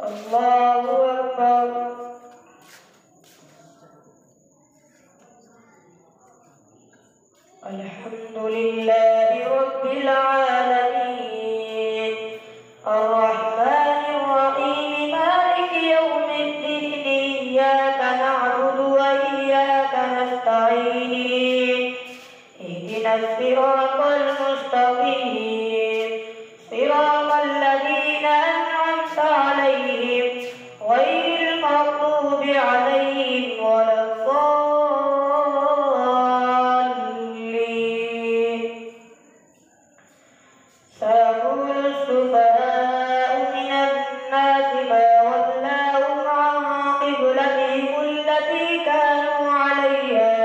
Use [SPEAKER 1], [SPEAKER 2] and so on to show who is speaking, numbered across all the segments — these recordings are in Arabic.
[SPEAKER 1] الله أكبر. الحمد لله رب العالمين الرحمن الرحيم مالك يوم الدين إياك نعبد وإياك نستعين اهدنا الصراط المستقيم صراط الذين أنعمت عليهم غير المغضوب عليهم ولا الضالين. سيقول السفهاء من الناس ما ولاهم عن قبلتهم التي كانوا عليها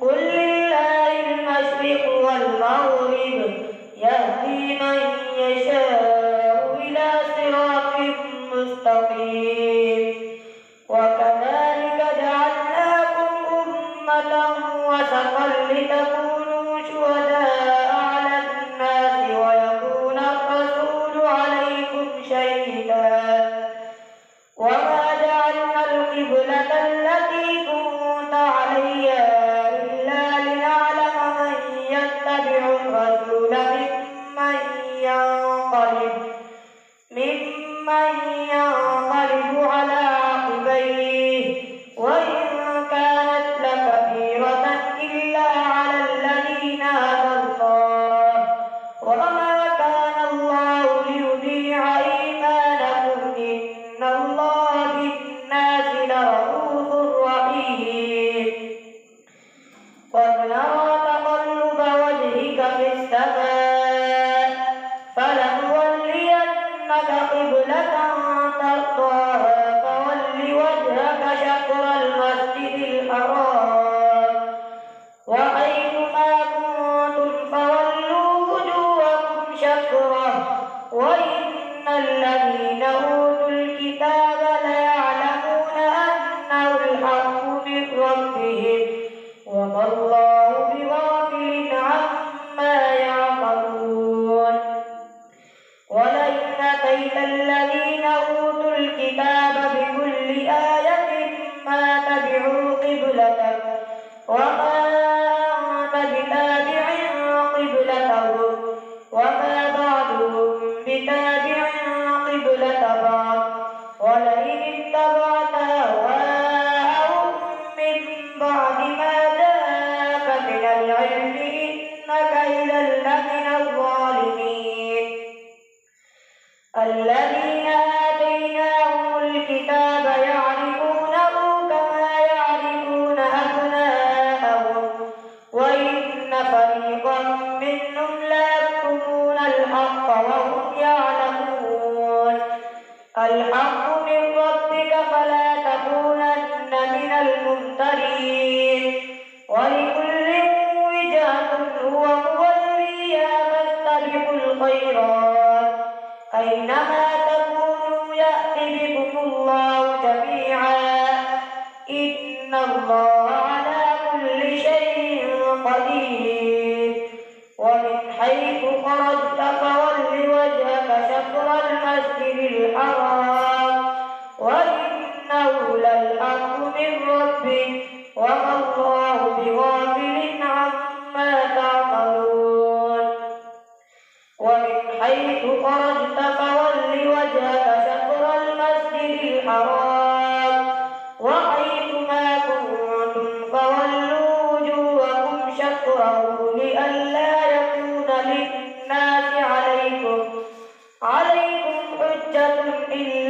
[SPEAKER 1] قل لله المشرق والمغرب يهدي من يشاء إلى صراط مستقيم. وكذلك جعلناكم أمة وسطا لتكونوا شهداء على الناس ويكون الرسول عليكم شهيدا. وما جعلنا القبلة التي كنت عليها إلا لنعلم من يتبع الرسول ممن ينقلب على عقبيه وإن كانت لكبيرة إلا على الذين هدى الله وما كان الله ليضيع إيمانكم إن الله بالناس لرءوف رحيم. قد نرى تقلب وجهك في السماء فلنولينك قبلة ترضاها فول وجهك شطر المسجد الحرام وحيث ما كنتم فولوا وجوهكم شطره وإن الذين أوتوا الكتاب ليعلمون أنه الحق من ربهم وما الله بغافل عما يعملون. ولئن أتيت الذين أوتوا الكتاب بكل آية ما تبعوا قبلتك وما أنت بتابع قبلتهم وما بعضهم بتابع قبلة بعض ولئن اتبعت أهواءهم من بعد ما جاءك من العلم إنك إذا لمن الظالمين. الذين آتيناهم الكتاب يعرفونه كما يعرفون أبناءهم وإن فريقا منهم ليكتمون الحق وهم يعلمون. الحق من ربك فلا تكونن من الممترين. ولكل وجهة هو موليها فاستبقوا الخيرات أينما تكونوا يأتي بكم الله جميعا إن الله على كل شيء قدير. ومن حيث خرجت فول وجهك شطر المسجد الحرام وإنه للحق من ربك وما الله بغافل عما تعملون. ومن حيث خرجت فول وجهك شطر المسجد الحرام وحيث ما كنتم فولوا وجوهكم شطره لئلا يكون للناس عليكم حجة إلا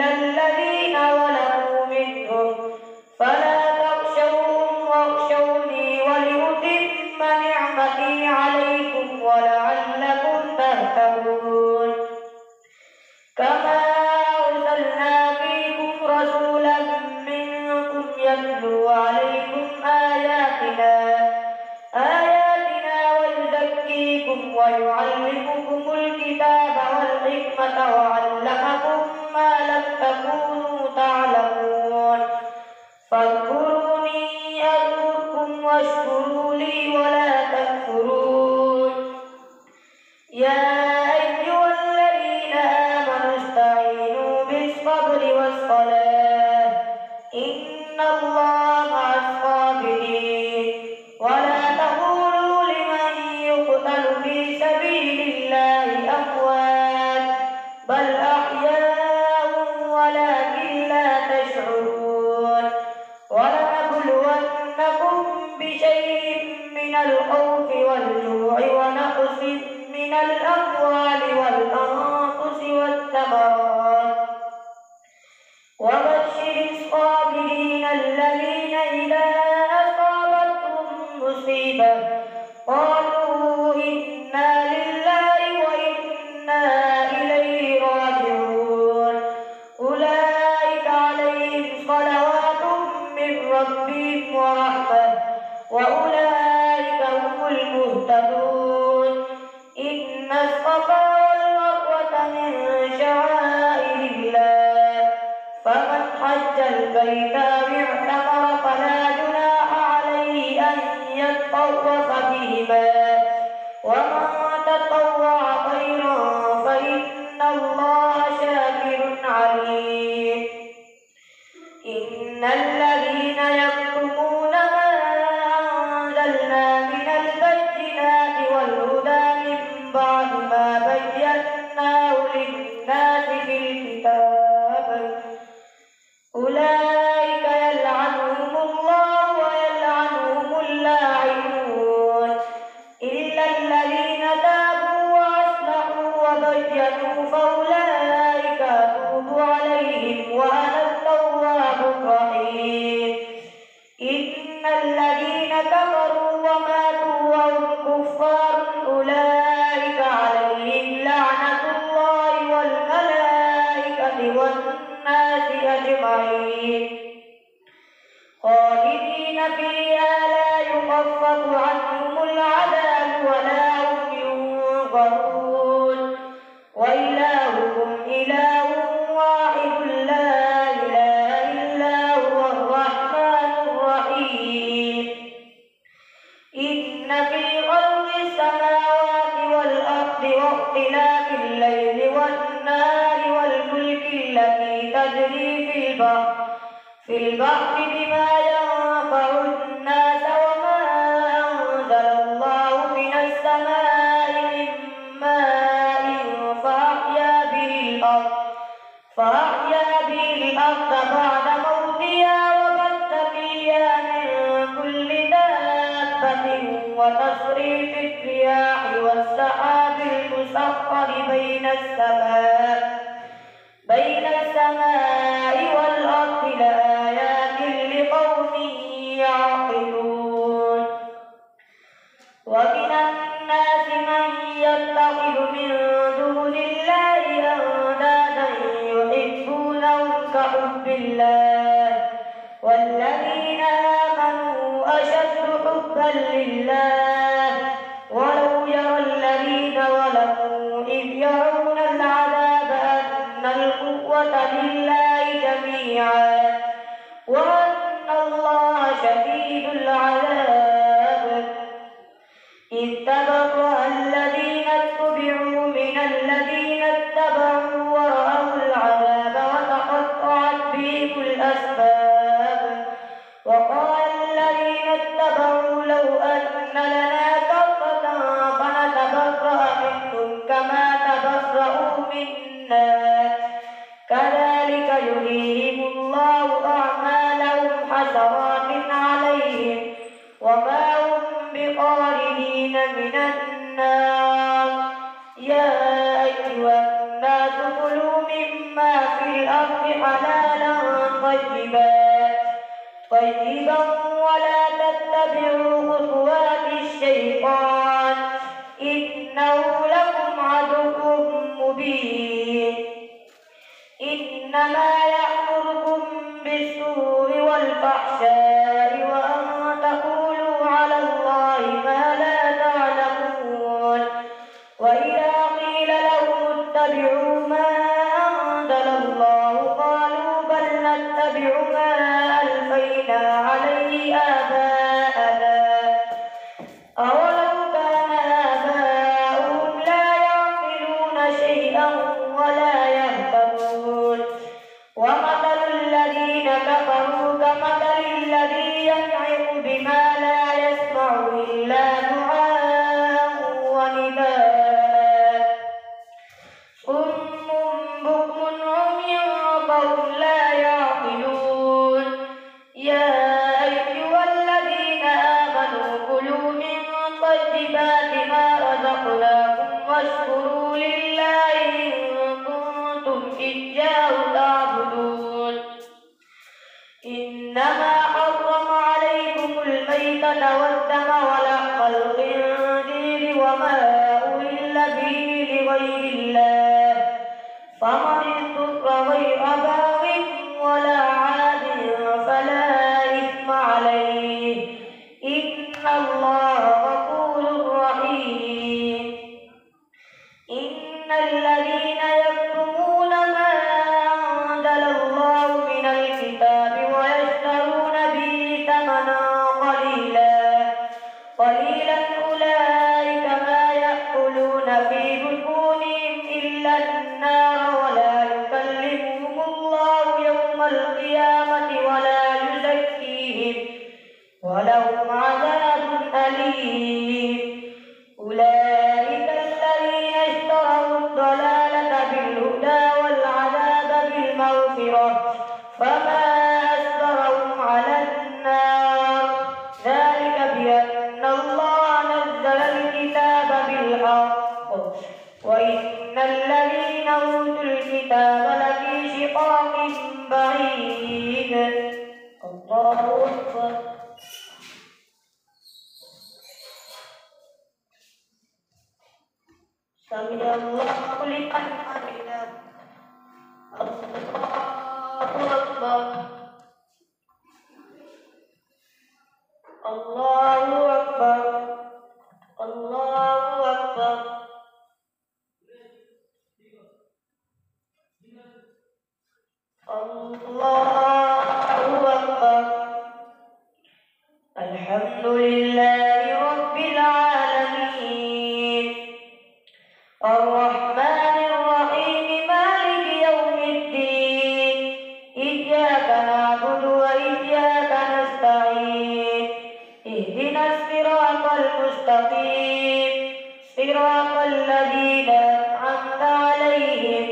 [SPEAKER 1] البيت أو اعتمر فلا جناح عليه أن يطوف بهما، ومن تطوع خيرا فإن الله شاكر عليم. إن الذين يكتمون ما أنزلنا من البينات والهدى من بعد ما بيناه للناس في الكتاب أولئك يلعنهم الله ويلعنهم اللاعنون إلا الذين تابوا وأصلحوا وبينوا فأولئك أتوب عليهم وأنا التواب الرحيم. إن الذين كفروا وماتوا وهم كفار أولئك عليهم لعنة الله والملائكة والناس أجمعين خالدين فيها لا يخفف عنهم العذاب ولا هم ينظرون وإلهكم إله واحد لا إله إلا هو الرحمن الرحيم. إن في خلق السماوات والأرض واختلاف الليل والنهار والفلك التي تجري في البحر بما ينفع الناس وما أنزل الله من السماء من ماء فأحيا به الأرض بعد موتها وبث فيها من كل دابة وتصريف الرياح والسحاب المسخر بين السماء والأرض لآيات لقوم يعقلون. ومن الناس من يتخذ من دون الله أندادا يحبونهم كحب الله والذين آمنوا أشد حبا لله ولو يرى الذين ظلموا إذ يرون العذاب أن القوة لله جميعا وأن الله شديد العذاب. إذ تبرأ الذين اتبعوا من الذين اتبعوا ورأوا العذاب وتقطعت بهم الأسباب وقال الذين اتبعوا لو أن لنا كرة فنتبرأ منهم كما تبرأوا منا كذلك يريهم الله أعمالهم حسرات عليهم وما هم بخارجين من النار. يا أيها الناس كلوا مما في الأرض حلالا طيبا ولا تتبعوا خطوات الشيطان إنه لكم عدو مبين. إنما يأمركم بالسوء والفحشاء وأن تقولوا على الله ما لا تعلمون. وإذا قيل لهم اتبعوا ما أنزل الله قالوا بل نتبع ما ألفينا عليه آباءنا أولو كان آباؤهم لا يعقلون شيئا ولا يهتدون. ومثل الذين كفروا كمثل الذي ينعق بما لا يسمع إلا دعاء ونداء صم بكم عمي فهم لا يعقلون. يا أيها الذين آمنوا كلوا من طيبات ما رزقناكم واشكروا لله إن كنتم إياه تعبدون. إنما حرم عليكم الميتة والدم ولحم الخنزير وما أهل به لغير الله فمن اضطر غير باغ ولا عاد فلا إثم عليه إن الله غفور رحيم. إن الذين يكتمون ما أنزل الله من الكتاب النار ولا يكلمهم الله يوم القيامة ولا يزكيهم ولهم عذاب أليم. أولئك الذين اشتروا الضلالة بالهدى والعذاب بالمغفرة فما أصبرهم على النار ذلك بأن الله نزل الكتاب بالحق وإن الذين أوتوا الكتاب لفي شقاق بعيد. الله أكبر. سمع الله لمن حمده. الله أكبر. الله أكبر. الله أكبر. الله أكبر. الحمد لله رب العالمين الرحمن الرحيم مالك يوم الدين إياك نعبد وإياك نستعين اهدنا الصراط المستقيم صراط الذين أنعمت عليهم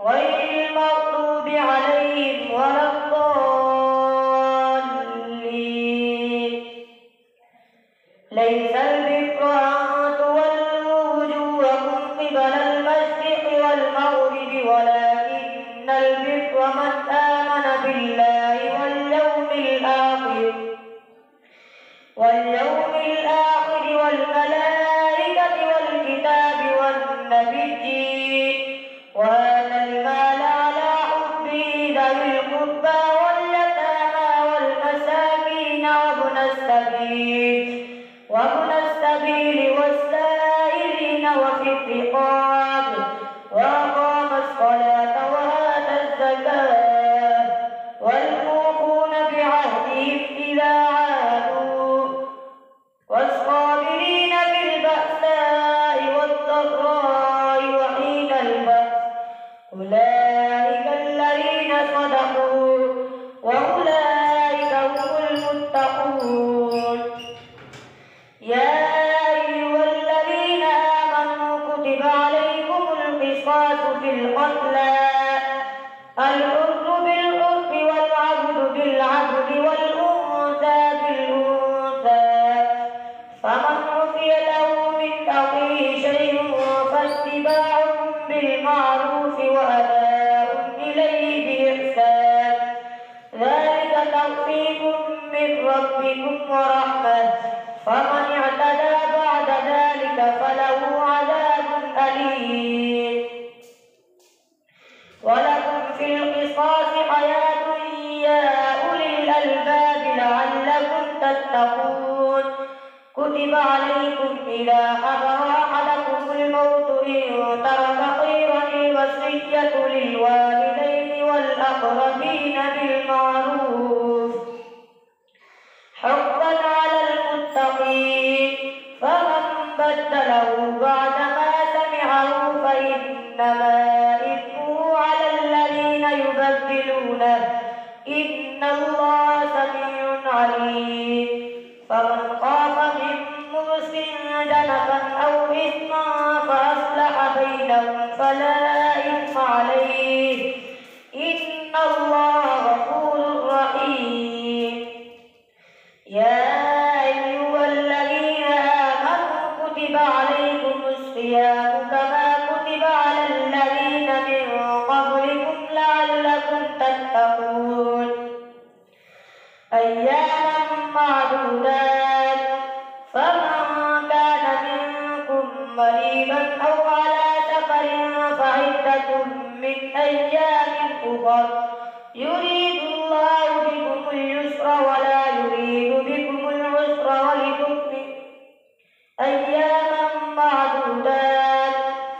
[SPEAKER 1] غير المغضوب عليهم ولا الضالين. ليس البر أن تولوا وجوهكم قبل المشرق والمغرب ولكن البر من آمن بالله واليوم الآخر والملائكة والكتاب والنبيين وآتى المال على حبه ذوي القربى واليتامى والمساكين وابن السبيل والسائلين وفي الرقاب وأقام الصلاة وآتى الزكاة والموفون بعهدهم إذا عاهدوا والصابرين بالبأساء والضراء وحين البأس أولئك الذين صدقوا وأولئك هم المتقون. يا أيها الذين آمنوا كتب عليكم القصاص في القتلى الحر بالحر والعبد بالعبد والأنثى بالأنثى فمن عفي له من أخيه شيء فاتباع بالمعروف وأداء إليه بإحسان ذلك تخفيف من ربكم ورحمة فمن اعتدى بعد ذلك فله عذاب أليم. ولكم في القصاص حياة يا أولي الألباب لعلكم تتقون. كتب عليكم إذا حضر أحدكم الموت إن ترك خيرا الوصية للوالدين والأقربين بالمعروف حقا على المتقين فمن بدله بعدما سمعه فإنما إثمه على الذين يبدلونه إن الله سميع عليم. فمن خاف من موص جنفا أو إثما فأصلح بينهم فلا إثم عليه إن الله غفور رحيم. يا أيها الذين آمنوا كتب عليكم الصيام كما كتب على الذين من قبلكم لعلكم تتقون. أياما معدودات فمن كان منكم مريضا أو على سفر فعدة من أيام أخر يريد الله بكم اليسر ولا يريد بكم العسر ولتكملوا أياما معدودات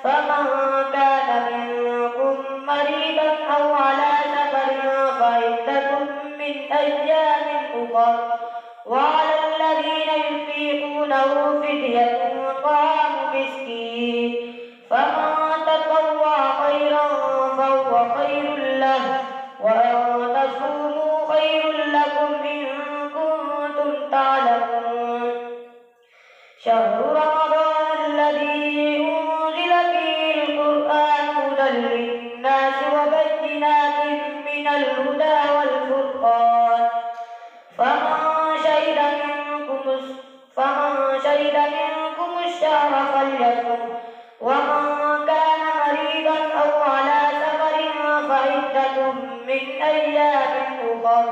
[SPEAKER 1] فمن كان منكم مريضا أو على سفر فعدة من أيام أخر وعلى الذين يطيقونه فدية طعام مسكين فمن تطوع خيرا فهو خير له، وأن تصوموا خير لكم إن كنتم تعلمون. شهر رمضان الذي أنزل فيه القرآن هدى للناس وبينات من الهدى والفرقان، فمن شهد منكم الشهر فليصم، ومن كان مريضا أو على سفر فعدة من أيام أخر،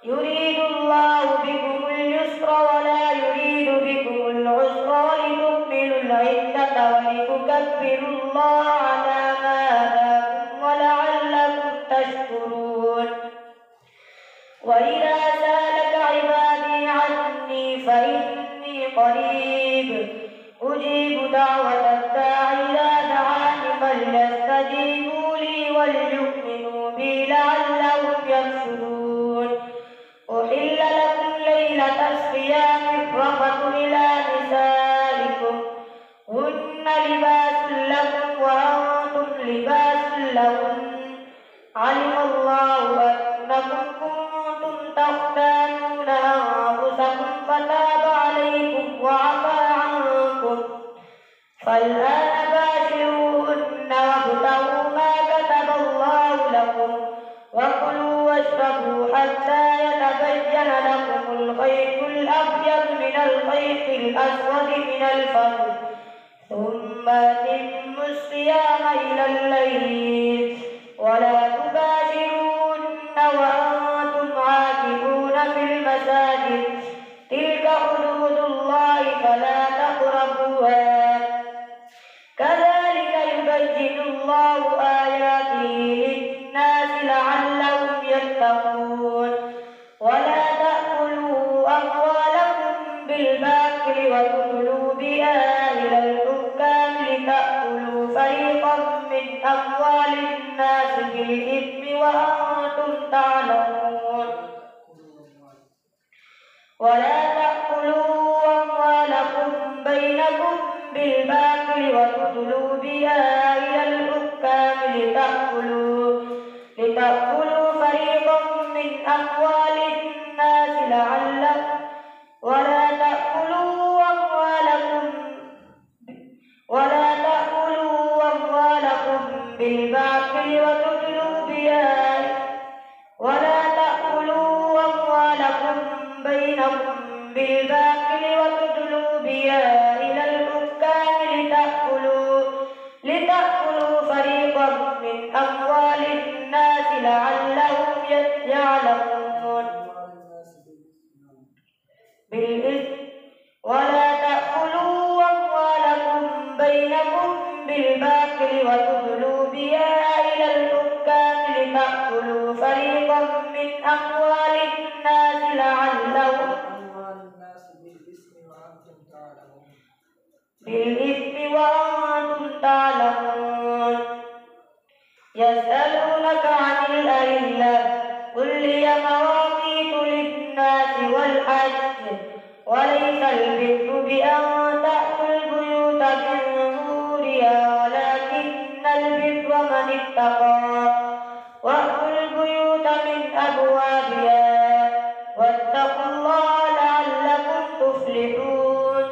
[SPEAKER 1] يريد الله بكم اليسر ولا يريد بكم العسر ولتكملوا العدة ولتكبروا الله على ما هداكم ولعلكم تشكرون. وإذا سألك عبادي عني فإني قريب أجيب دعوة الداع إذا دعان فليستجيبوا لي وليؤمنوا بي لعلهم يرشدون. أحل لكم ليلة الصيام الرفث إلى نسائكم هن لباس لكم وأنتم لباس لهن، علم الله أنكم كنتم تختانون أنفسكم فتاب عليكم وعفى عنكم، فالآن باشروهن وابتغوا ما كتب الله لكم وكلوا واشربوا حتى يتبين لكم الخيط الأبيض من الخيط الأسود من الفجر، ثم أتموا الصيام إلى الليل ولا تباشروهن وأنتم عاكفون في المساجد، تلك حدود الله فلا تقربوها، كذلك يبين الله آياته للناس لعلهم يتقون. ولا تأكلوا أموالكم بالباطل وتدلوا بها إلى الحكام لتأكلوا فريقا من أموال الناس بالإثم وأنتم تعلمون. ولا تأكلوا أموالكم بينكم بالباطل وتدلوا بها إلى الحكام لتأكلوا فريقا من أموال الناس لعلكم، ولا تأكلوا أموالكم بالباطل وتدلوا بها، ولا تأكلوا أموالكم بينكم بالباطل وتدلوا بها إلى الحكام لتأكلوا فريقا من أموال الناس لعلهم يعلمون بالإثم. ولا تأكلوا أموالكم بينكم بالباطل وتدلوا بها إلى الحكام لتأكلوا فريقا من أموال الناس لعلهم بالإثم وأنتم تعلمون. يسألونك عن الأهلة قل هي مواقيت للناس والحج، وليس البر بأن تأتوا البيوت من ظهورها ولكن البر من اتقى، وأتوا البيوت من أبوابها واتقوا الله لعلكم تفلحون.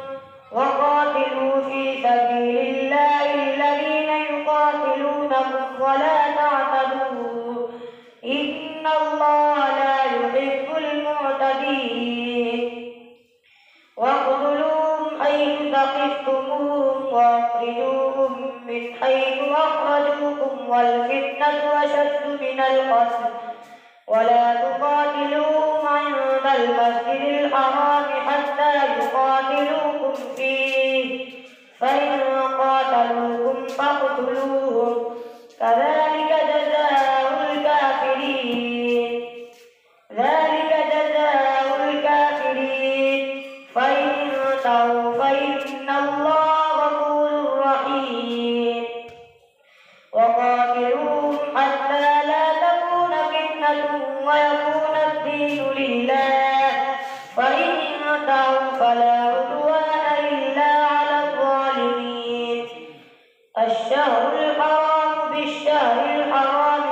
[SPEAKER 1] وقاتلوا في سبيل الله الذين يقاتلونكم ولا تعتدوا إن الله لا يحب المعتدين. واخذلوهم حيث ثقفتموهم واخرجوهم من حيث أخرجوكم والفتنة أشد من القتل، ولا تقاتلوهم عند المسجد الحرام حتى يقاتلوكم فيه، فإن قاتلوكم فاقتلوهم، كذلك جزاء الكافرين. فإن انتهوا فإن الله غفور رحيم. وقاتلوهم حتى لا تكون فتنة ويكون الدين لله، فإن انتهوا فلا عدوان إلا على الظالمين. الشهر الحرام بالشهر الحرام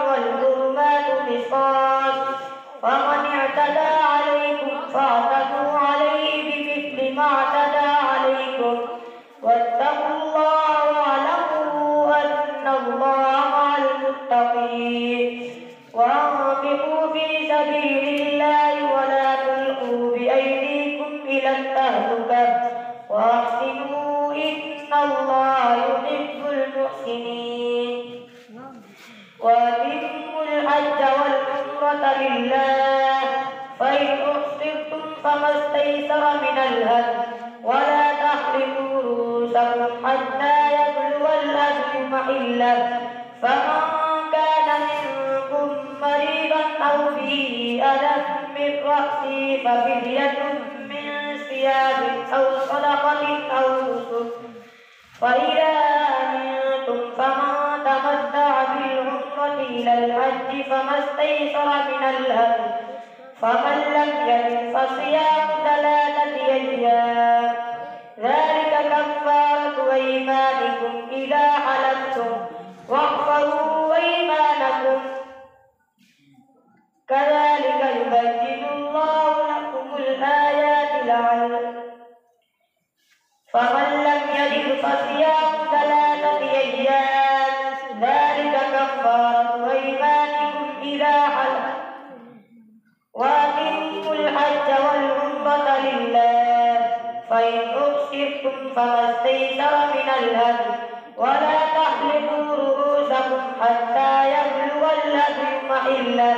[SPEAKER 1] وأتموا الحج والعمرة لله فإن أحصرتم فما استيسر من الهدي ولا تحلقوا رؤوسكم حتى يبلغ الهدي محله فمن كان منكم مريضا أو به أذى من رأسه ففدية من صيام أو صدقة أو نسك فإذا أمنتم فمن تمتع بالعمرة إلى الحج فما استيسر من الهدي فمن لم يجد فصيام 3 أيام ذلك كفارة أيمانكم إذا حلفتم واحفظوا أيمانكم كذلك يبين الله لكم الآيات لعلكم فمن لم يجد فصيام 3 أيام ذلك كفارة أيمانكم إذا حلفتم وأتموا الحج والعمرة لله فإن أحصرتم فما استيسر من الهدي ولا تحلقوا رؤوسكم حتى يبلغ الهدي محله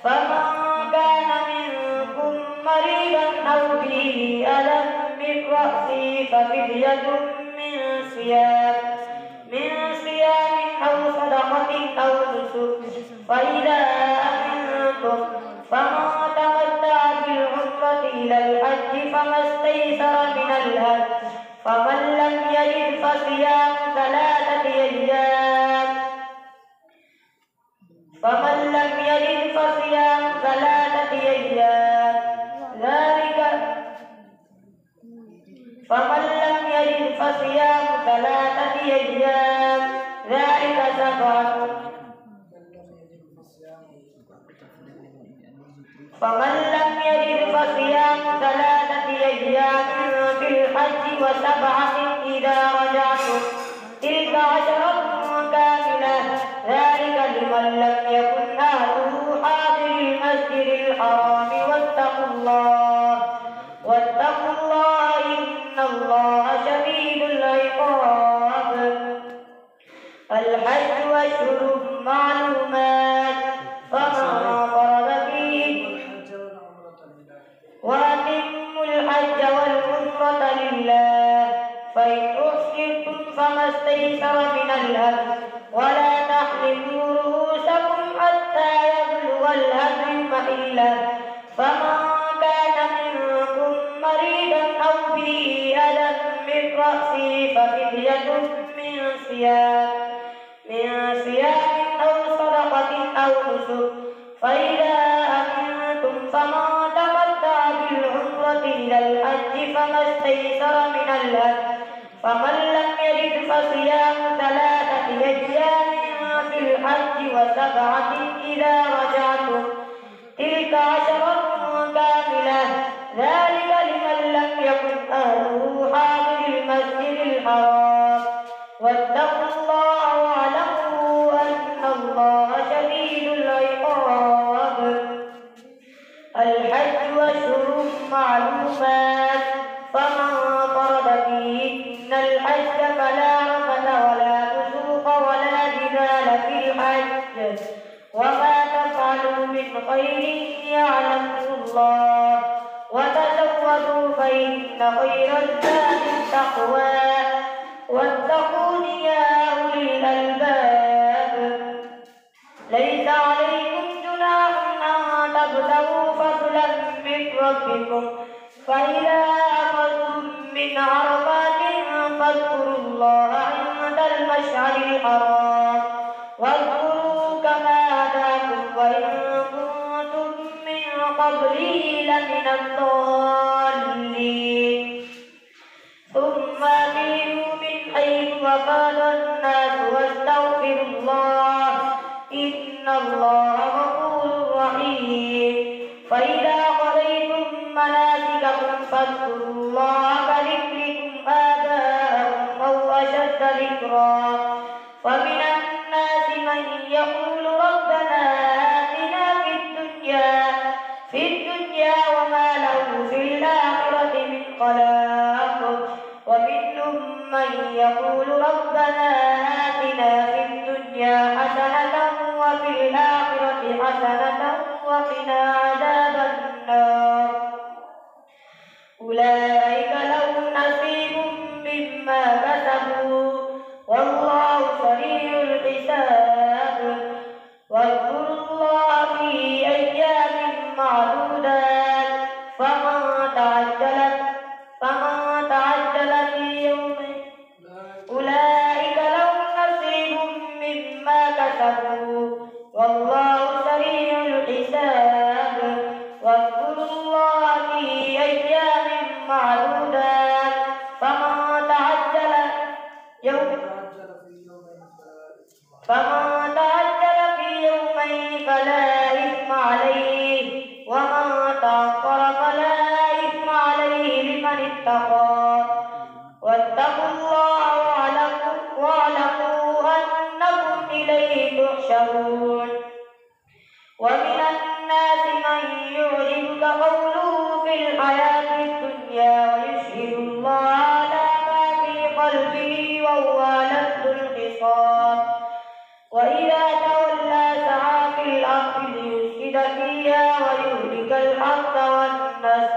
[SPEAKER 1] فمن كان منكم مريضا أو به أذى من رأسه ففدية من صيام أو صدقة أو نسك فإذا أمنتم فمن تمتع بالعمرة إلى الحج فما استيسر من الهدي فمن لم يجد فصيام 3 أيام ذلك سبعة فمن لم يجد فصيام 3 أيام في الحج و7 إذا رجعتم تلك 10 كاملة ذلك لمن لم يكن أهله حاضر المسجد الحرام واتقوا الله إن الله شديد العقاب الحج أشهر معلومات فمن فرض فيه وأتموا الحج والعمرة لله فإن أحصرتم فما استيسر من الهدي ولا تحلقوا رؤوسكم حتى يبلغ الهدي محله فمن كان منكم مريضا أو به أذى من رأسه ففدية من صيام أو صدقة أو نسك فإذا أمنتم فمن تمتع بالعمرة إلى الحج فما استيسر من الهدي فمن لم يجد فصيام 3 أيام في الحج و7 إذا رجعتم تلك 10 كاملة ذلك لمن لم يكن أهله حاضر المسجد الحرام واتقوا الله واعلموا أن الله شديد العقاب الحج أشهر معلومات فمن فرض فيهن الحج فلا رفث ولا فسوق ولا جدال في الحج وما تفعلوا من خير يعلمه الله وتزودوا فإن خير الزاد التقوى واتقون يا أولي الألباب ليس عليكم جناح أن تبتغوا فضلا من ربكم فإذا أخذتم من عرفات فاذكروا الله عند المشعر الحرام واذكروا كما هداكم وإن كنتم من قبله لمن الضالين ثم أفيضوا من حيث أفاض الناس واستغفروا الله إن الله غفور رحيم فإذا قضيتم مناسككم فاذكروا الله كذكركم آباءكم أو أشد ذكرا ومن الناس من يقول ربنا آتنا في الدنيا وما له في الآخرة من خلاق ومنهم من يقول ربنا آتنا في الدنيا حسنة وفي الآخرة حسنة وقنا عذاب النار أولئك لهم نصيب مما كسبوا والله سريع الحساب واذكروا الله في أيام معدودات فمن تعجل في يومين أولئك لهم نصيب مما كسبوا والله سريع الحساب واذكروا الله في أيام معدودات فمن تعجل في يومين فلا إثم عليه ومن تأخر فلا إثم عليه لمن اتقى واتقوا الله واعلموا أنكم إليه تحشرون ومن الناس من يعجبك قوله في الحياة الدنيا ويشهد الله على ما في قلبه وهو لذ الخصام وإذا تولى سعى في الأرض ليفسد فيها ويهلك الحرث والنسل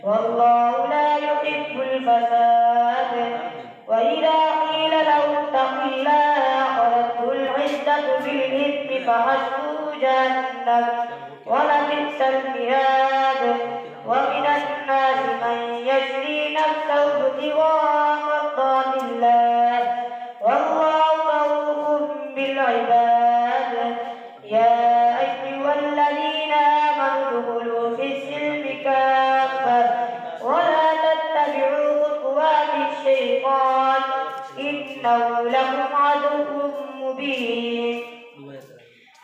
[SPEAKER 1] والله لا يحب الفساد وإذا قيل له اتق الله أخذته العزة بالإثم فحسبه جهنم ولبئس المهاد ومن الناس من يشري نفسه ابتغاء مرضات الله والله رؤوف بالعباد يا أيها الذين آمنوا ادخلوا في السلم كافة ولا تتبعوا خطوات الشيطان إنه لكم عدو مبين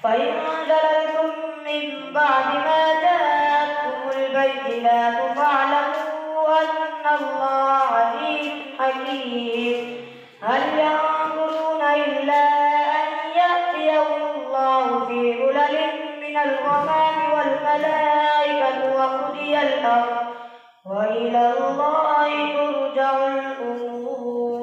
[SPEAKER 1] فإن زللتم من بعد ما جاءتكم البينات فاعلموا أن الله عليم حكيم هل ينظرون إلا أن يأتيهم الله في ظلل من الغمام والملائكة وقضي الأمر وإلى الله ترجع الأمور